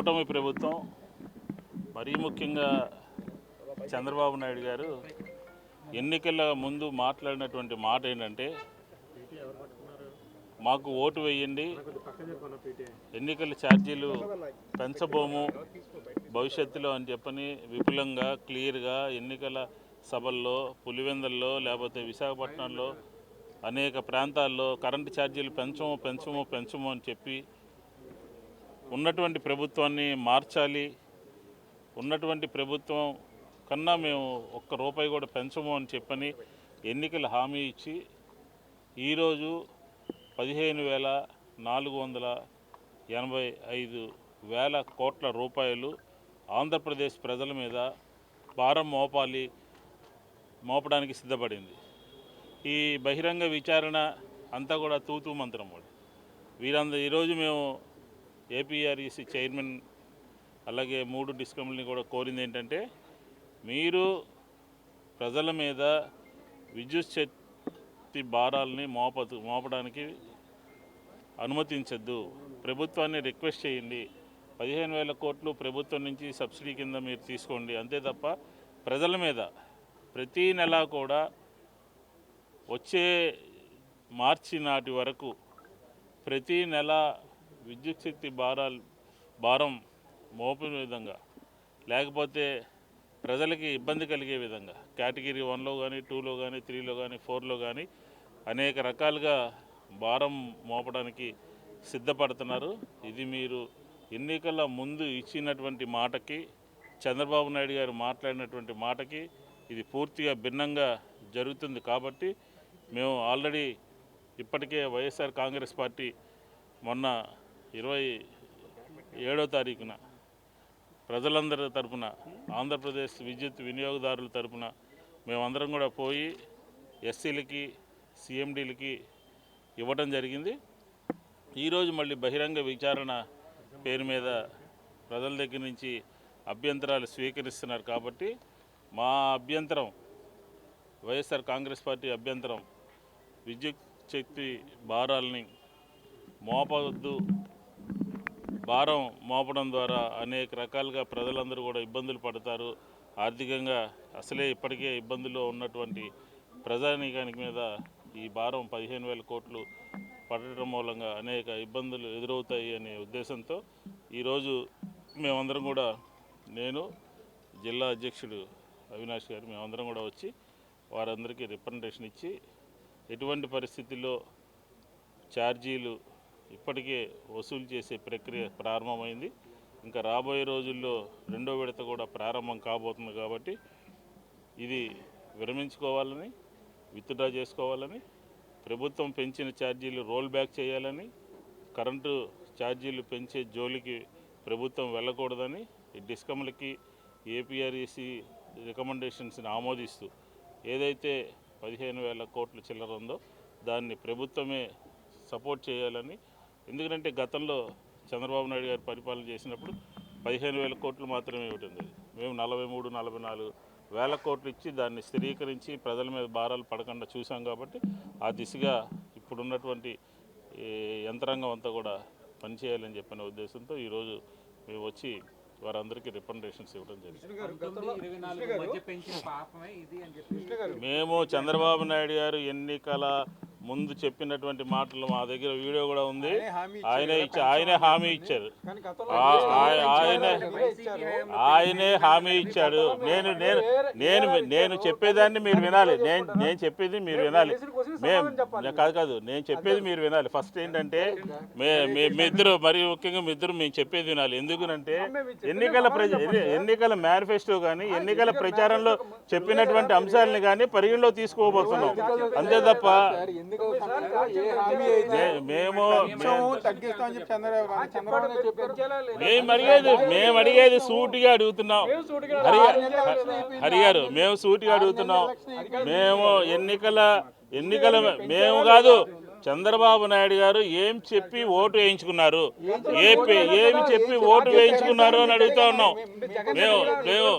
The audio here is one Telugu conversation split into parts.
కూటమి ప్రభుత్వం మరీ ముఖ్యంగా చంద్రబాబు నాయుడు గారు ఎన్నికల ముందు మాట్లాడినటువంటి మాట ఏంటంటే, మాకు ఓటు వేయండి, ఎన్నికల ఛార్జీలు పెంచబోము భవిష్యత్తులో అని చెప్పని విపులంగా క్లియర్గా ఎన్నికల సభల్లో, పులివెందుల్లో లేకపోతే విశాఖపట్నంలో అనేక ప్రాంతాల్లో కరెంటు ఛార్జీలు పెంచము అని చెప్పి ఉన్నటువంటి ప్రభుత్వాన్ని మార్చాలి, ఉన్నటువంటి ప్రభుత్వం కన్నా మేము ఒక్క రూపాయి కూడా పెంచము అని చెప్పని ఎన్నికల హామీ ఇచ్చి ఈరోజు 15,485 కోట్ల రూపాయలు ఆంధ్రప్రదేశ్ ప్రజల మీద భారం మోపడానికి సిద్ధపడింది. ఈ బహిరంగ విచారణ అంతా కూడా తూతూ మంత్రం. వీరందరూ ఈరోజు మేము ఏపీఆర్ఈసీ చైర్మన్ అలాగే 3 డిస్కంలని కూడా కోరింది ఏంటంటే, మీరు ప్రజల మీద విద్యుత్ శక్తి భారాలని మోపడానికి అనుమతించద్దు, ప్రభుత్వాన్ని రిక్వెస్ట్ చేయండి. 15,000 కోట్లు ప్రభుత్వం నుంచి సబ్సిడీ కింద మీరు తీసుకోండి, అంతే తప్ప ప్రజల మీద ప్రతీ నెల కూడా వచ్చే మార్చి నాటి వరకు ప్రతీ నెల విద్యుత్ శక్తి భారం మోపిన విధంగా, లేకపోతే ప్రజలకి ఇబ్బంది కలిగే విధంగా కేటగిరీ 1లో కానీ 2లో కానీ 3లో కానీ 4లో కానీ అనేక రకాలుగా భారం మోపడానికి సిద్ధపడుతున్నారు. ఇది మీరు ఎన్నికల ముందు ఇచ్చినటువంటి మాటకి, చంద్రబాబు నాయుడు గారు మాట్లాడినటువంటి మాటకి ఇది పూర్తిగా భిన్నంగా జరుగుతుంది. కాబట్టి మేము ఆల్రెడీ ఇప్పటికే వైఎస్ఆర్ కాంగ్రెస్ పార్టీ మొన్న 27వ తారీఖున ప్రజలందరి తరపున, ఆంధ్రప్రదేశ్ విద్యుత్ వినియోగదారుల తరపున మేమందరం కూడా పోయి ఎస్సీలకి సిఎండీలకి ఇవ్వడం జరిగింది. ఈరోజు మళ్ళీ బహిరంగ విచారణ పేరు మీద ప్రజల దగ్గర నుంచి అభ్యంతరాలు స్వీకరిస్తున్నారు. కాబట్టి మా అభ్యంతరం, వైఎస్ఆర్ కాంగ్రెస్ పార్టీ అభ్యంతరం, విద్యుత్ శక్తి భారాలని మోపవద్దు. భారం మోపడం ద్వారా అనేక రకాలుగా ప్రజలందరూ కూడా ఇబ్బందులు పడతారు. ఆర్థికంగా అసలే ఇప్పటికే ఇబ్బందుల్లో ఉన్నటువంటి ప్రజానీకానికి మీద ఈ భారం 15,000 కోట్లు పడటం మూలంగా అనేక ఇబ్బందులు ఎదురవుతాయి అనే ఉద్దేశంతో ఈరోజు మేమందరం కూడా, నేను జిల్లా అధ్యక్షుడు అవినాష్ గారు, మేమందరం కూడా వచ్చి వారందరికీ రిప్రజెంటేషన్ ఇచ్చి, ఎటువంటి పరిస్థితుల్లో ఛార్జీలు ఇప్పటికే వసూలు చేసే ప్రక్రియ ప్రారంభమైంది, ఇంకా రాబోయే రోజుల్లో 2వ విడత కూడా ప్రారంభం కాబోతుంది. కాబట్టి ఇది విరమించుకోవాలని, విత్డ్రా చేసుకోవాలని, ప్రభుత్వం పెంచిన ఛార్జీలు రోల్ బ్యాక్ చేయాలని, కరెంటు ఛార్జీలు పెంచే జోలికి ప్రభుత్వం వెళ్ళకూడదని, ఈ డిస్కమ్లకి ఏపీఆర్ఈసీ రికమెండేషన్స్ని ఆమోదిస్తూ ఏదైతే 15,000 కోట్ల చిల్లర ఉందో దాన్ని ప్రభుత్వమే సపోర్ట్ చేయాలని. ఎందుకంటే గతంలో చంద్రబాబు నాయుడు గారు పరిపాలన చేసినప్పుడు 15,000 కోట్లు మాత్రమే ఉంటుంది. మేము 43-44,000 కోట్లు ఇచ్చి దాన్ని స్థిరీకరించి ప్రజల మీద భారాలు పడకుండా చూసాం. కాబట్టి ఆ దిశగా ఇప్పుడున్నటువంటి యంత్రాంగం అంతా కూడా పనిచేయాలని చెప్పిన ఉద్దేశంతో ఈరోజు మేము వచ్చి వారందరికీ రిప్రజెంటేషన్స్ ఇవ్వడం జరిగింది. మేము చంద్రబాబు నాయుడు గారు ఎన్నికల ముందు చెప్పినటువంటి మాటలు మా దగ్గర వీడియో కూడా ఉంది. ఆయనే హామీ ఇచ్చారు. ఆయనే హామీ ఇచ్చాడు. నేను చెప్పేదాన్ని మీరు వినాలి. నేను చెప్పేది మీరు వినాలి. కాదు నేను చెప్పేది మీరు వినాలి. ఫస్ట్ ఏంటంటే మీ ఇద్దరు, మరి ముఖ్యంగా మీ ఇద్దరు మేము చెప్పేది వినాలి. ఎందుకంటే ఎన్నికల మేనిఫెస్టో కానీ ఎన్నికల ప్రచారంలో చెప్పినటువంటి అంశాలని కానీ పరిగణలో తీసుకోబోతున్నాం, అంతే తప్ప మేము అడిగేది సూటిగా అడుగుతున్నాం. హరిగారు, మేము సూటిగా అడుగుతున్నాం. మేము ఎన్నికల మేము కాదు, చంద్రబాబు నాయుడు గారు ఏం చెప్పి ఓటు వేయించుకున్నారు, ఏమి చెప్పి ఓటు వేయించుకున్నారు అని అడుగుతా ఉన్నాం. మేము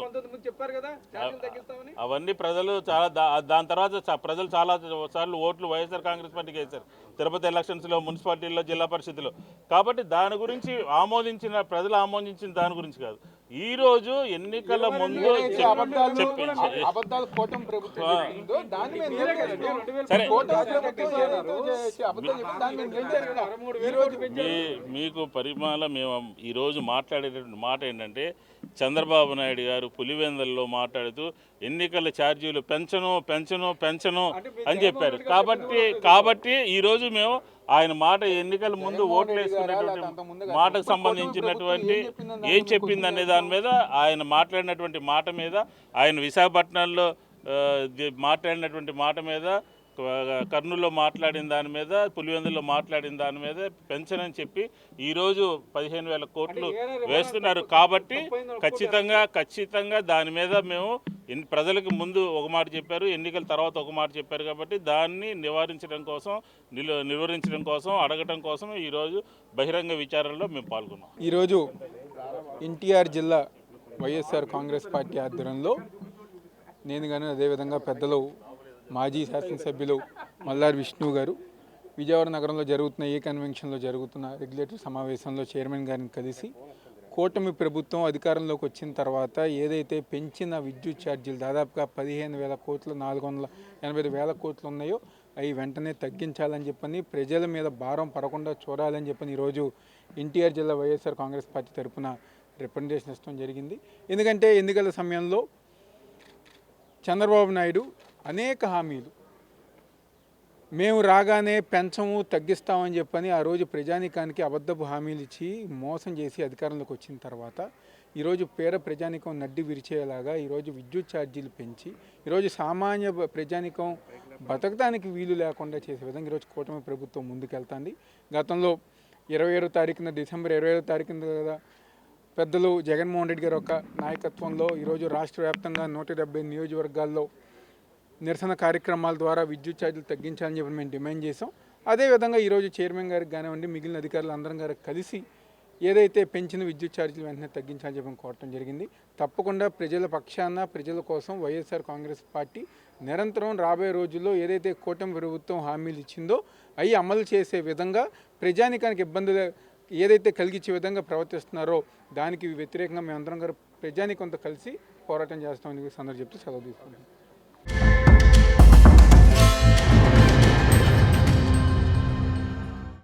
అవన్నీ ప్రజలు చాలా దాని తర్వాత ప్రజలు చాలా సార్లు ఓట్లు వైఎస్ఆర్ కాంగ్రెస్ పార్టీకి వేశారు, తిరుపతి ఎలక్షన్స్లో, మున్సిపాలిటీల్లో, జిల్లా పరిషత్తులో. కాబట్టి దాని గురించి ప్రజలు ఆమోదించిన దాని గురించి కాదు. ఈ రోజు ఎన్నికల ముందు మీకు పరిమాణం మేము ఈరోజు మాట్లాడేటటువంటి మాట ఏంటంటే, చంద్రబాబు నాయుడు గారు పులివెందుల్లో మాట్లాడుతూ ఎన్నికల ఛార్జీలు పెంచను అని చెప్పారు. కాబట్టి ఈరోజు మేము ఆయన మాట ఎన్నికల ముందు ఓట్లు వేసుకునేటువంటి మాటకు సంబంధించినటువంటి ఏం చెప్పింది అనే దాని మీద, ఆయన మాట్లాడినటువంటి మాట మీద, ఆయన విశాఖపట్నంలో మాట్లాడినటువంటి మాట మీద, కర్నూలులో మాట్లాడిన దాని మీద, పులివెందుల్లో మాట్లాడిన దాని మీద పెన్షన్ అని చెప్పి ఈరోజు 15,000 కోట్లు వేస్తున్నారు. కాబట్టి ఖచ్చితంగా దాని మీద మేము ప్రజలకు ముందు ఒక మాట చెప్పారు, ఎన్నికల తర్వాత ఒక మాట చెప్పారు. కాబట్టి దాన్ని నివారించడం కోసం అడగటం కోసం ఈరోజు బహిరంగ విచారణలో మేము పాల్గొన్నాం. ఈరోజు ఎన్టీఆర్ జిల్లా వైఎస్ఆర్ కాంగ్రెస్ పార్టీ ఆధ్వర్యంలో నేను కానీ, అదేవిధంగా పెద్దలు మాజీ శాసనసభ్యులు మల్లారి విష్ణు గారు విజయవాడ నగరంలో జరుగుతున్న ఏ కన్వెన్షన్లో జరుగుతున్న రెగ్యులేటరీ సమావేశంలో చైర్మన్ గారిని కలిసి, కూటమి ప్రభుత్వం అధికారంలోకి వచ్చిన తర్వాత ఏదైతే పెంచిన విద్యుత్ ఛార్జీలు దాదాపుగా 15,000 కోట్లు, 485,000 కోట్లు ఉన్నాయో అవి వెంటనే తగ్గించాలని చెప్పని, ప్రజల మీద భారం పడకుండా చూడాలని చెప్పని ఈరోజు ఎన్టీఆర్ జిల్లా వైఎస్ఆర్ కాంగ్రెస్ పార్టీ తరఫున రిప్రజెంటేషన్ ఇవ్వడం జరిగింది. ఎందుకంటే ఎన్నికల సమయంలో చంద్రబాబు నాయుడు అనేక హామీలు మేము రాగానే పెంచము తగ్గిస్తామని చెప్పని ఆ రోజు ప్రజానీకానికి అబద్ధపు హామీలు ఇచ్చి మోసం చేసి అధికారంలోకి వచ్చిన తర్వాత ఈరోజు పేద ప్రజానీకం నడ్డి విరిచేలాగా ఈరోజు విద్యుత్ ఛార్జీలు పెంచి ఈరోజు సామాన్య ప్రజానీకం బతకడానికి వీలు లేకుండా చేసే విధంగా ఈరోజు కూటమి ప్రభుత్వం ముందుకెళ్తుంది. గతంలో 27వ తారీఖున, డిసెంబర్ 27వ తారీఖున కదా పెద్దలు జగన్మోహన్ రెడ్డి గారి యొక్క నాయకత్వంలో ఈరోజు రాష్ట్ర వ్యాప్తంగా 170 నియోజకవర్గాల్లో నిరసన కార్యక్రమాల ద్వారా విద్యుత్ ఛార్జీలు తగ్గించాలని చెప్పి మేము డిమాండ్ చేసాం. అదేవిధంగా ఈరోజు చైర్మన్ గారికి కానివ్వండి, మిగిలిన అధికారులు అందరం గారికి కలిసి ఏదైతే పెంచిన విద్యుత్ ఛార్జీలు వెంటనే తగ్గించాలని చెప్పి కోరటం జరిగింది. తప్పకుండా ప్రజల పక్షాన, ప్రజల కోసం వైఎస్ఆర్ కాంగ్రెస్ పార్టీ నిరంతరం రాబోయే రోజుల్లో ఏదైతే కూటమి ప్రభుత్వం హామీలు ఇచ్చిందో అవి అమలు చేసే విధంగా, ప్రజానికానికి ఇబ్బందులు ఏదైతే కలిగించే విధంగా ప్రవర్తిస్తున్నారో దానికి వ్యతిరేకంగా మేమందరం గారు ప్రజానికంతో కలిసి పోరాటం చేస్తామని సందర్భం చెప్తూ సెలవు తీసుకుంటాం.